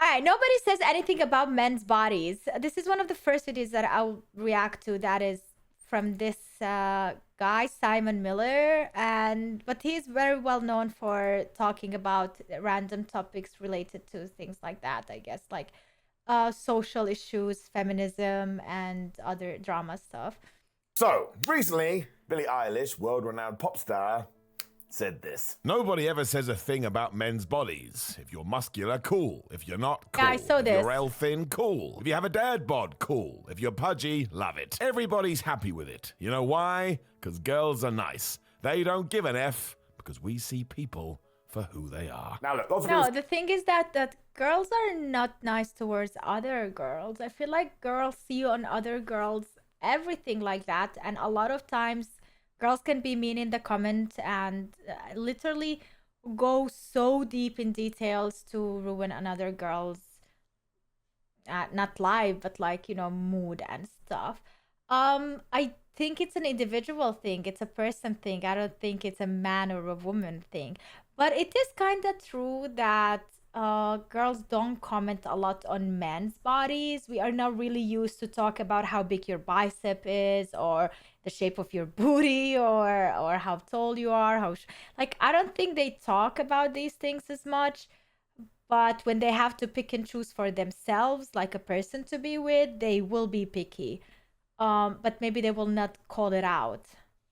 All right, nobody says anything about men's bodies. This is one of the first videos that I'll react to that is from this guy, Simon Miller. But he's very well known for talking about random topics related to things like that, I guess, like social issues, feminism, and other drama stuff. So, recently, Billie Eilish, world-renowned pop star, said this. Nobody ever says a thing about men's bodies. If you're muscular, cool. If you're not, cool. Yeah, I saw If this. you're L thin, cool. If you have a dad bod, cool. If you're pudgy, love it. Everybody's happy with it. You know why? Because girls are nice. They don't give an F because we see people for who they are. Now look, No, the thing is that girls are not nice towards other girls. I feel like girls see on other girls everything like that, and a lot of times girls can be mean in the comment and literally go so deep in details to ruin another girl's not life, but like, you know, mood and stuff. I think it's an individual thing. It's a person thing. I don't think it's a man or a woman thing. But it is kind of true that girls don't comment a lot on men's bodies. We are not really used to talk about how big your bicep is, or the shape of your booty, or how tall you are. Like, I don't think they talk about these things as much. But when they have to pick and choose for themselves, like a person to be with, they will be picky. But maybe they will not call it out.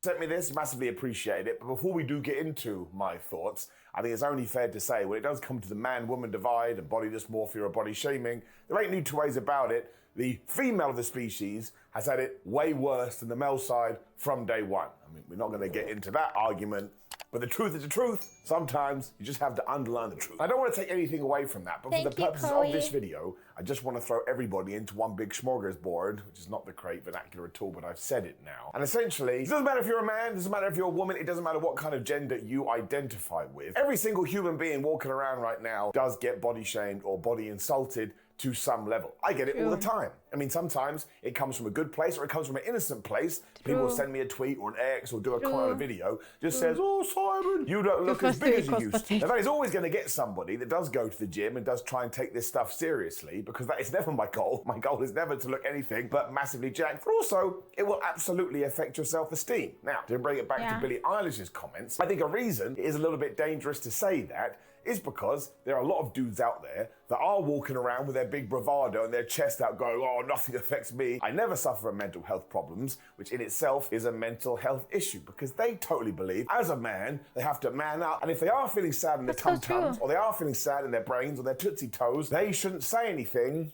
Sent me this, massively appreciate it. But before we do get into my thoughts, I think it's only fair to say when it does come to the man-woman divide and body dysmorphia or body shaming, there ain't no two ways about it. The female of the species has had it way worse than the male side from day one. I mean, we're not going to get into that argument, but the truth is the truth. Sometimes you just have to underline the truth. I don't want to take anything away from that, but for the purposes of this video, I just want to throw everybody into one big smorgasbord, which is not the correct vernacular at all, but I've said it now. And essentially, it doesn't matter if you're a man, it doesn't matter if you're a woman, it doesn't matter what kind of gender you identify with. Every single human being walking around right now does get body shamed or body insulted to some level. I get it all the time. I mean, sometimes it comes from a good place or it comes from an innocent place. People will send me a tweet or an X or do a comment on a video, just says, "Oh, Simon, you don't look as big as you used to." Now, that is always going to get somebody that does go to the gym and does try and take this stuff seriously, because that is never my goal. My goal is never to look anything but massively jacked. But also, it will absolutely affect your self-esteem. Now, to bring it back to Billie Eilish's comments, I think a reason it is a little bit dangerous to say that is because there are a lot of dudes out there that are walking around with their big bravado and their chest out going, "Oh, nothing affects me. I never suffer from mental health problems," which in itself is a mental health issue, because they totally believe as a man, they have to man up. And if they are feeling sad in their tum-tums, or they are feeling sad in their brains or their tootsie toes, they shouldn't say anything.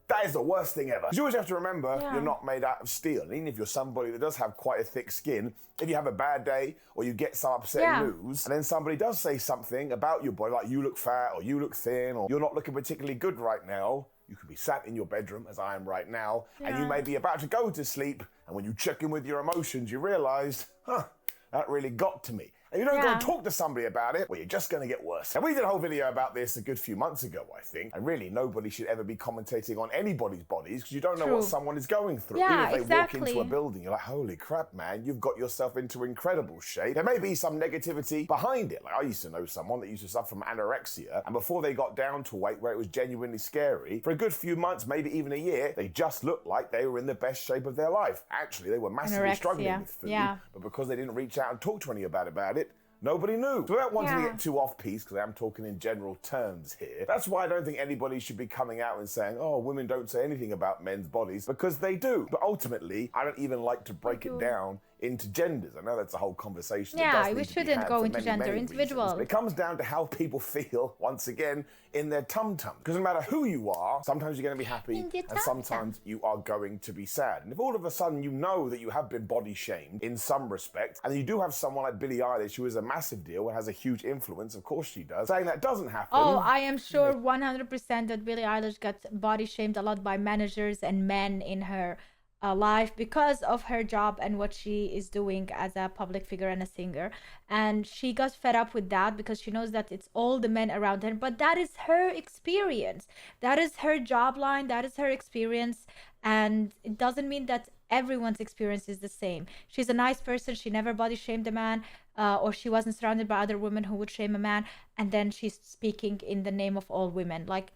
That is the worst thing ever. You always have to remember you're not made out of steel. And even if you're somebody that does have quite a thick skin, if you have a bad day or you get some upsetting news, and then somebody does say something about your body, like you look fat or you look thin or you're not looking particularly good right now, you could be sat in your bedroom, as I am right now, and you may be about to go to sleep, and when you check in with your emotions, you realise, that really got to me. And you don't go and talk to somebody about it, well, you're just going to get worse. And we did a whole video about this a good few months ago, I think. And really, nobody should ever be commentating on anybody's bodies, because you don't know what someone is going through. Yeah, even if they walk into a building, you're like, holy crap, man, you've got yourself into incredible shape. There may be some negativity behind it. Like, I used to know someone that used to suffer from anorexia, and before they got down to weight where it was genuinely scary, for a good few months, maybe even a year, they just looked like they were in the best shape of their life. Actually, they were massively struggling with food, but because they didn't reach out and talk to anybody about it, nobody knew. So without wanting to get too off-piece, because I am talking in general terms here, that's why I don't think anybody should be coming out and saying, "Oh, women don't say anything about men's bodies," because they do. But ultimately, I don't even like to break it down into genders. I know that's a whole conversation. Yeah, we shouldn't go into gender, individual. It comes down to how people feel, once again, in their tum-tum. Because no matter who you are, sometimes you're going to be happy and sometimes you are going to be sad. And if all of a sudden you know that you have been body shamed in some respect, and you do have someone like Billie Eilish, who is a massive deal and has a huge influence, of course she does, saying that doesn't happen. Oh, I am sure 100% that Billie Eilish got body shamed a lot by managers and men in her life because of her job and what she is doing as a public figure and a singer. And she got fed up with that because she knows that it's all the men around her, but that is her experience, that is her job line, that is her experience, and it doesn't mean that everyone's experience is the same. She's a nice person, she never body shamed a man, or she wasn't surrounded by other women who would shame a man, and then she's speaking in the name of all women. Like,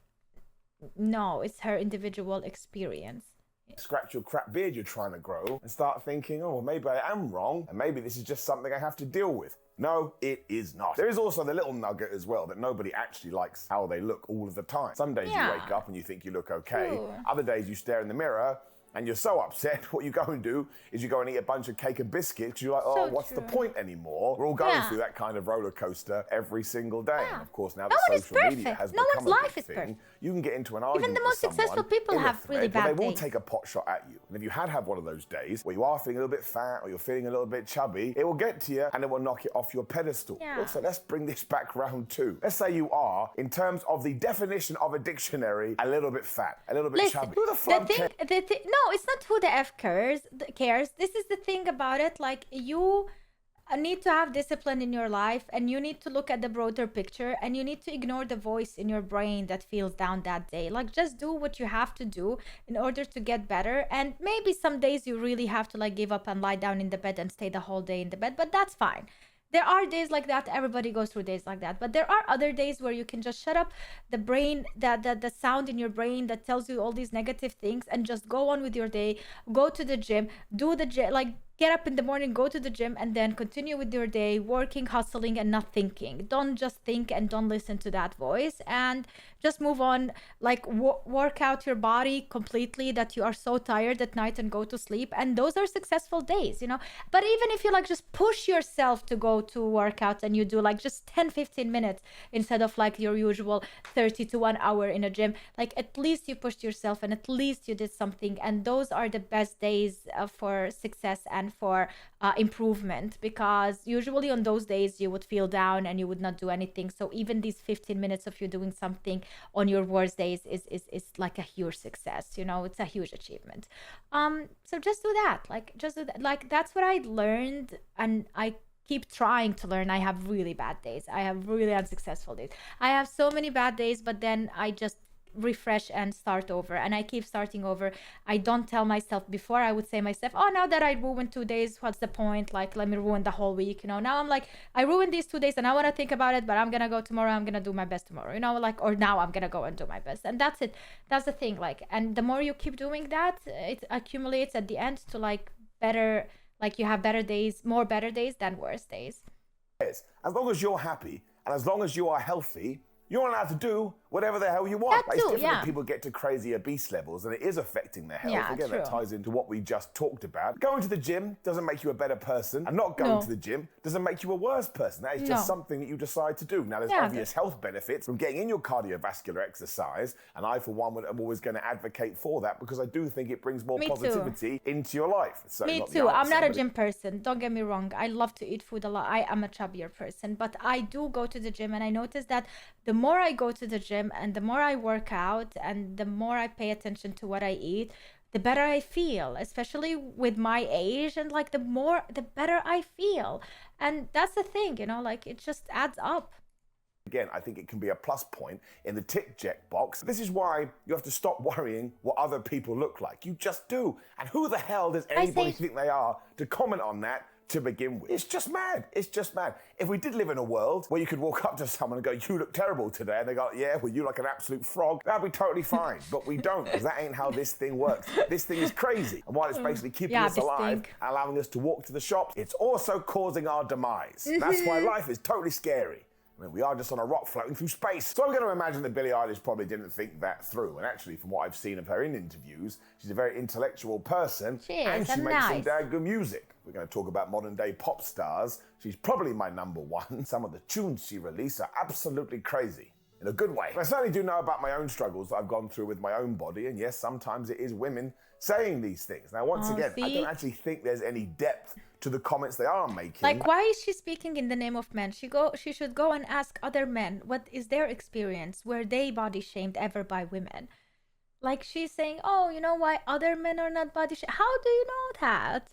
No, it's her individual experience. Scratch your crap beard you're trying to grow and start thinking, oh, well, maybe I am wrong and maybe this is just something I have to deal with. No, it is not. There is also the little nugget as well that nobody actually likes how they look all of the time. Some days you wake up and you think you look okay. True. Other days you stare in the mirror and you're so upset, what you go and do is you go and eat a bunch of cake and biscuits because you're like, oh, what's the point anymore? We're all going through that kind of roller coaster every single day. And of course, now that social media has become a big thing, you can get into an argument Even the most successful people have really bad days. They will take a pot shot at you. And if you have one of those days where you are feeling a little bit fat or you're feeling a little bit chubby, it will get to you and it will knock it off your pedestal. Also, let's bring this back round too. Let's say you are, in terms of the definition of a dictionary, a little bit fat, a little bit chubby. Who the fuck cares? No, it's not who the F cares. This is the thing about it. Like, you need to have discipline in your life, and you need to look at the broader picture, and you need to ignore the voice in your brain that feels down that day. Like, just do what you have to do in order to get better. And maybe some days you really have to like give up and lie down in the bed and stay the whole day in the bed, but that's fine. There are days like that. Everybody goes through days like that. But there are other days where you can just shut up the brain, the sound in your brain that tells you all these negative things, and just go on with your day. Go to the gym, like get up in the morning, go to the gym, and then continue with your day, working, hustling, and not thinking. Don't just think and don't listen to that voice, and just move on. Like work out your body completely that you are so tired at night and go to sleep. And those are successful days, you know. But even if you like just push yourself to go to workout and you do like just 10-15 minutes instead of like your usual 30 to 1 hour in a gym, like at least you pushed yourself and at least you did something. And those are the best days for success and for improvement, because usually on those days you would feel down and you would not do anything. So even these 15 minutes of you doing something on your worst days is like a huge success, you know. It's a huge achievement. So just do that. Like, just do that. Like, that's what I learned, and I keep trying to learn. I have really bad days. I have really unsuccessful days. I have so many bad days, but then I just refresh and start over, and I keep starting over. I don't tell myself. Before I would say myself, oh, now that I ruined 2 days, what's the point? Like, let me ruin the whole week, you know. Now I'm like, I ruined these 2 days and I want to think about it, but I'm gonna go tomorrow. I'm gonna do my best tomorrow, you know, like, or now I'm gonna go and do my best. And that's it. That's the thing. Like, and the more you keep doing that, it accumulates at the end to like better, like you have better days, more better days than worse days. As long as you're happy and as long as you are healthy, you're allowed to do whatever the hell you want. That it's too, different when people get to crazy obese levels, and it is affecting their health. Yeah, Again, true. that ties into what we just talked about. Going to the gym doesn't make you a better person, and not going to the gym doesn't make you a worse person. That is just something that you decide to do. Now, there's obvious health benefits from getting in your cardiovascular exercise, and I, for one, am always going to advocate for that, because I do think it brings more positivity into your life. Me too. I'm not a gym person. Don't get me wrong. I love to eat food a lot. I am a chubbier person, but I do go to the gym, and I notice that the more I go to the gym and the more I work out and the more I pay attention to what I eat, the better I feel, especially with my age. And like, the better I feel. And that's the thing, you know, like, it just adds up. Again, I think it can be a plus point in the tick check box. This is why you have to stop worrying what other people look like. You just do. And who the hell does anybody think they are to comment on that to begin with? It's just mad. It's just mad. If we did live in a world where you could walk up to someone and go, you look terrible today, and they go, yeah, well, you look like an absolute frog, that'd be totally fine. But we don't, because that ain't how this thing works. This thing is crazy. And while it's basically keeping us alive, allowing us to walk to the shops, it's also causing our demise. That's why life is totally scary. I mean, we are just on a rock floating through space. So I'm going to imagine that Billie Eilish probably didn't think that through. And actually, from what I've seen of her in interviews, she's a very intellectual person. And she makes some damn good music. We're going to talk about modern day pop stars. She's probably my number one. Some of the tunes she released are absolutely crazy. In a good way. I certainly do know about my own struggles that I've gone through with my own body. And yes, sometimes it is women saying these things. Now, once again, I don't actually think there's any depth to the comments they are making. Like, why is she speaking in the name of men? She should go and ask other men what is their experience. Were they body shamed ever by women? Like, she's saying, oh, you know why other men are not body shamed? How do you know that?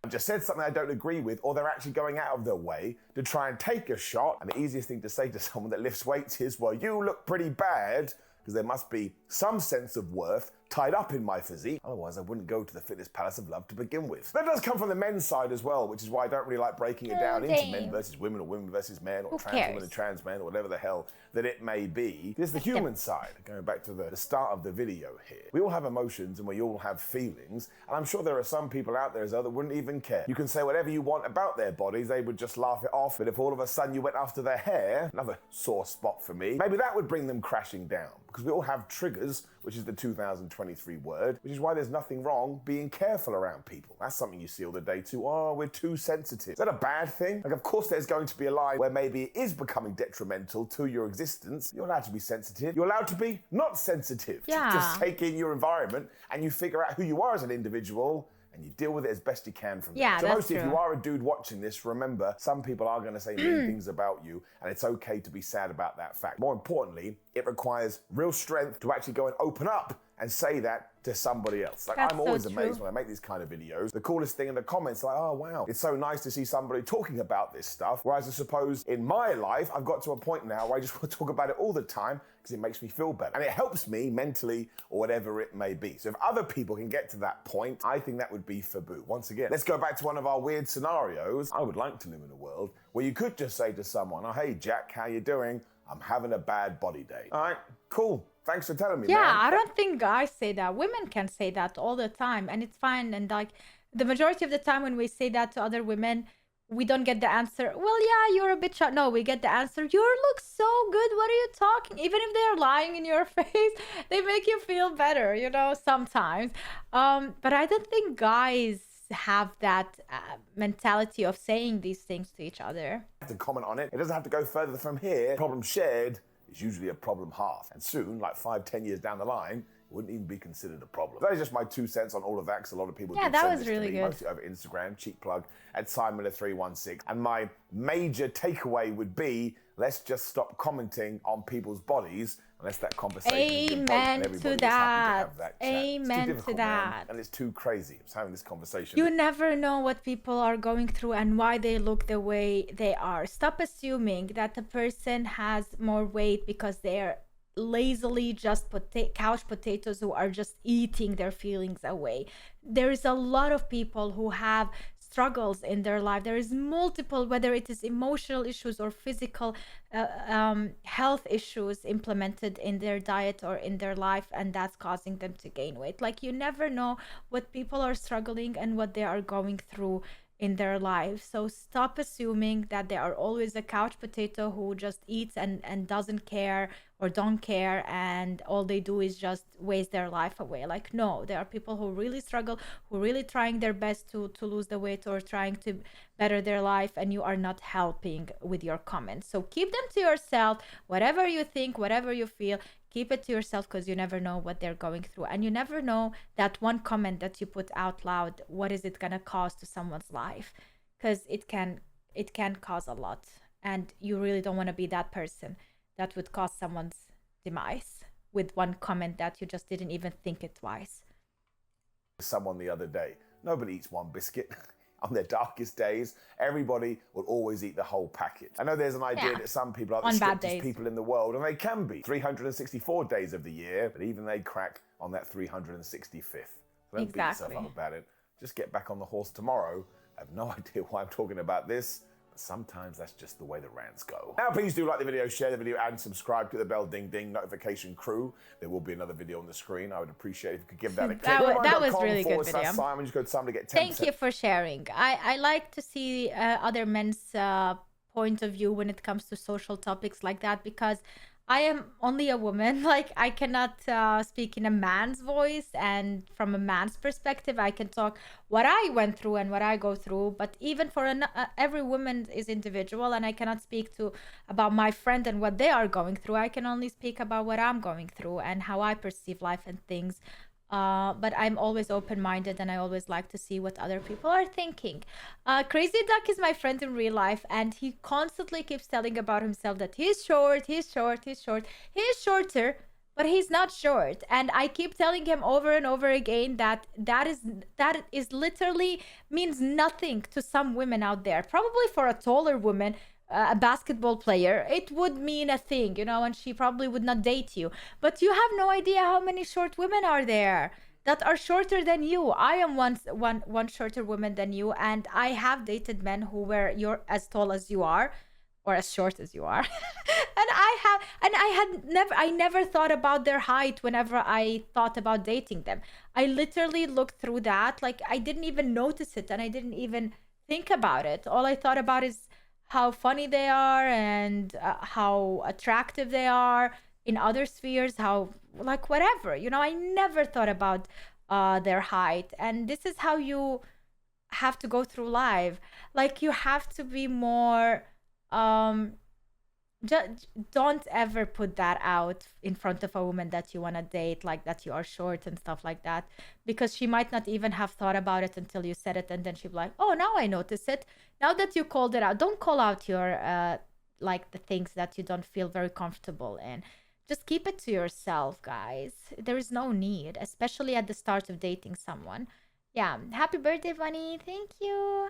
I've just said something I don't agree with, or they're actually going out of their way to try and take a shot. And the easiest thing to say to someone that lifts weights is, well, you look pretty bad, because there must be some sense of worth tied up in my physique. Otherwise, I wouldn't go to the fitness palace of love to begin with. That does come from the men's side as well, which is why I don't really like breaking it down into men versus women or women versus men or trans women and trans men or whatever the hell that it may be. There's the human side. Going back to the start of the video here. We all have emotions and we all have feelings, and I'm sure there are some people out there as well that wouldn't even care. You can say whatever you want about their bodies, they would just laugh it off, but if all of a sudden you went after their hair, another sore spot for me, maybe that would bring them crashing down, because we all have triggers, which is the 2023 word, which is why there's nothing wrong being careful around people. That's something you see all the day too. Oh, we're too sensitive. Is that a bad thing? Like, of course there's going to be a line where maybe it is becoming detrimental to your existence. You're allowed to be sensitive. You're allowed to be not sensitive. Yeah. Just take in your environment and you figure out who you are as an individual and you deal with it as best you can from there. Yeah, so that's mostly, true. if you are a dude watching this, remember, some people are going to say mean things about you, and it's okay to be sad about that fact. More importantly, it requires real strength to actually go and open up and say that to somebody else. Like, That's I'm always so amazed true. when I make these kind of videos. The coolest thing in the comments, like, oh wow, it's so nice to see somebody talking about this stuff. Whereas I suppose in my life, I've got to a point now where I just want to talk about it all the time because it makes me feel better. And it helps me mentally or whatever it may be. So if other people can get to that point, I think that would be for boo. Once again, let's go back to one of our weird scenarios. I would like to live in a world where you could just say to someone, oh, hey, Jack, how you doing? I'm having a bad body day. All right, cool. Thanks for telling me, Yeah, man. I don't think guys say that. Women can say that all the time, and it's fine. And like the majority of the time when we say that to other women, we don't get the answer, well, yeah, you're a bit short. No, we get the answer, you look so good. What are you talking? Even if they're lying in your face, they make you feel better, you know, sometimes. But I don't think guys have that mentality of saying these things to each other. To comment on it. It doesn't have to go further from here. Problem shared is usually a problem half. And soon, like 5-10 years down the line, it wouldn't even be considered a problem. That is just my 2 cents on all of that, because a lot of people do that send was this really to me, good. mostly over Instagram, cheap plug, at SimonMiller316. And my major takeaway would be, let's just stop commenting on people's bodies unless that conversation is good both, and everybody is happy to have that chat. Amen It's too difficult, to man, that. and it's too crazy. I was having this conversation. You never know what people are going through and why they look the way they are. Stop assuming that the person has more weight because they're lazily just couch potatoes who are just eating their feelings away. There is a lot of people who have struggles in their life. There is multiple, whether it is emotional issues or physical health issues implemented in their diet or in their life, and that's causing them to gain weight. Like, you never know what people are struggling and what they are going through in their lives. So stop assuming that they are always a couch potato who just eats and doesn't care or don't care, and all they do is just waste their life away. Like, no, there are people who really struggle, who really trying their best to lose the weight or trying to better their life, and you are not helping with your comments. So keep them to yourself. Whatever you think, whatever you feel, keep it to yourself, because you never know what they're going through. And you never know that one comment that you put out loud, what is it gonna cause to someone's life? Because it can cause a lot. And you really don't want to be that person that would cause someone's demise with one comment that you just didn't even think it twice. Someone the other day, nobody eats one biscuit. On their darkest days, everybody will always eat the whole packet. I know there's an idea that some people are the On bad strictest days. people in the world, and they can be 364 days of the year, but even they crack on that 365th. So don't beat yourself up about it. Just get back on the horse tomorrow. I have no idea why I'm talking about this, but sometimes that's just the way the rants go. Now, please do like the video, share the video, and subscribe to the bell ding ding notification crew. There will be another video on the screen. I would appreciate if you could give that a click. That was really good video. Simon, just go to Simon to get 10%. Thank you for sharing. I like to see other men's point of view when it comes to social topics like that, because I am only a woman. Like, I cannot speak in a man's voice, and from a man's perspective, I can talk what I went through and what I go through. But even for every woman is individual, and I cannot speak about my friend and what they are going through. I can only speak about what I'm going through and how I perceive life and things. But I'm always open-minded, and I always like to see what other people are thinking. Crazy Duck is my friend in real life, and he constantly keeps telling about himself that he's short, he's short, he's short. He is shorter, but he's not short. And I keep telling him over and over again that is literally means nothing to some women out there. Probably for a taller woman, a basketball player, it would mean a thing, you know, and she probably would not date you. But you have no idea how many short women are there that are shorter than you. I am one shorter woman than you, and I have dated men who were you're as tall as you are, or as short as you are. I never thought about their height whenever I thought about dating them. I literally looked through that, like I didn't even notice it, and I didn't even think about it. All I thought about is how funny they are, and how attractive they are in other spheres, how, like, whatever, you know. I never thought about their height. And this is how you have to go through life. Like, you have to be more don't ever put that out in front of a woman that you want to date, like that you are short and stuff like that, because she might not even have thought about it until you said it, and then she'll be like, oh, now I notice it. Now that you called it out, don't call out your like the things that you don't feel very comfortable in. Just keep it to yourself, guys. There is no need, especially at the start of dating someone. Yeah, happy birthday, Bunny. Thank you.